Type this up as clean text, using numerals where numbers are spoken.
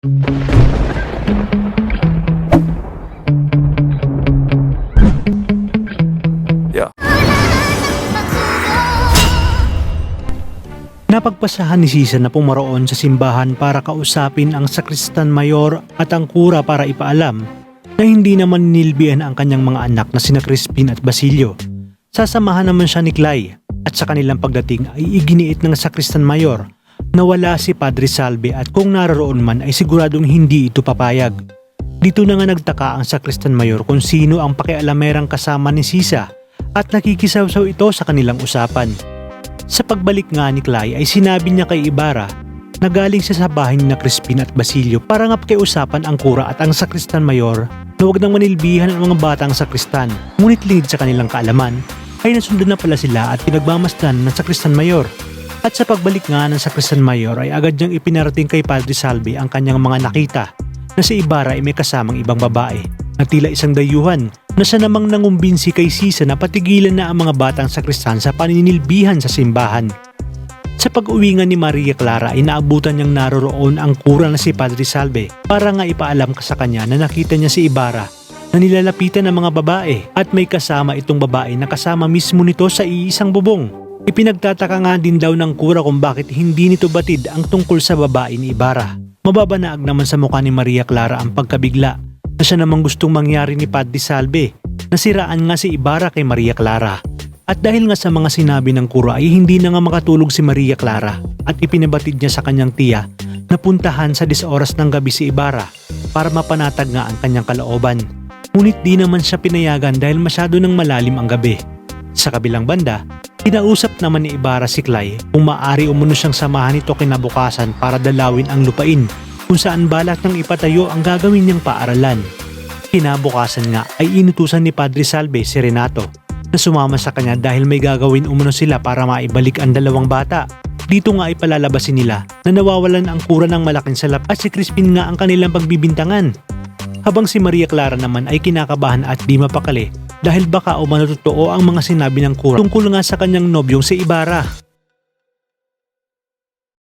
Yeah. Napagpasahan ni Sisa na pumaroon sa simbahan para kausapin ang sakristan mayor at ang kura para ipaalam na hindi naman nilbihan ang kanyang mga anak na sina Crispin at Basilio. Sasamahan naman siya ni Clay at sa kanilang pagdating ay iginiit ng sakristan mayor na wala si Padre Salve at kung naroon man ay siguradong hindi ito papayag. Dito na nga nagtaka ang sakristan mayor kung sino ang pakialamerang kasama ni Sisa at nakikisawsaw ito sa kanilang usapan. Sa pagbalik nga ni Clay ay sinabi niya kay Ibarra na galing siya sa bahay ni na Crispin at Basilio para nga pakiusapan ang kura at ang sakristan mayor na huwag nang manilbihan ang mga batang sakristan. Ngunit lingid sa kanilang kaalaman ay nasundan na pala sila at pinagmamasdan ng sakristan mayor. At sa pagbalik nga ng sakristan mayor ay agad niyang ipinarating kay Padre Salve ang kanyang mga nakita na si Ibarra ay may kasamang ibang babae na tila isang dayuhan na siya namang nangumbinsi kay Sisa na patigilan na ang mga batang sakristan sa paninilbihan sa simbahan. Sa pag-uwi nga ni Maria Clara ay naabutan niyang naroroon ang kura na si Padre Salve para nga ipaalam ka sa kanya na nakita niya si Ibarra na nilalapitan ng mga babae at may kasama itong babae na kasama mismo nito sa iisang bubong. Ipinagtataka nga din daw ng kura kung bakit hindi nito batid ang tungkol sa babae ni Ibarra. Mababanaag naman sa mukha ni Maria Clara ang pagkabigla na siya namang gustong mangyari ni Padre Salve na siraan nga si Ibarra kay Maria Clara. At dahil nga sa mga sinabi ng kura ay hindi na nga makatulog si Maria Clara at ipinabatid niya sa kanyang tiya na puntahan sa 10 oras ng gabi si Ibarra para mapanatag nga ang kanyang kalooban. Ngunit di naman siya pinayagan dahil masyado nang malalim ang gabi. Sa kabilang banda, kinausap naman ni Ibarra si Clay kung maaari umano siyang samahan ito kinabukasan para dalawin ang lupain kung saan balak nang ipatayo ang gagawin niyang paaralan. Kinabukasan nga ay inutusan ni Padre Salve si Renato na sumama sa kanya dahil may gagawin umano sila para maibalik ang dalawang bata. Dito nga ay palalabasin nila na nawawalan ang kura ng malaking salap at si Crispin nga ang kanilang pagbibintangan. Habang si Maria Clara naman ay kinakabahan at di mapakali dahil baka umano totoo ang mga sinabi ng kura tungkol nga sa kanyang nobyong si Ibarra.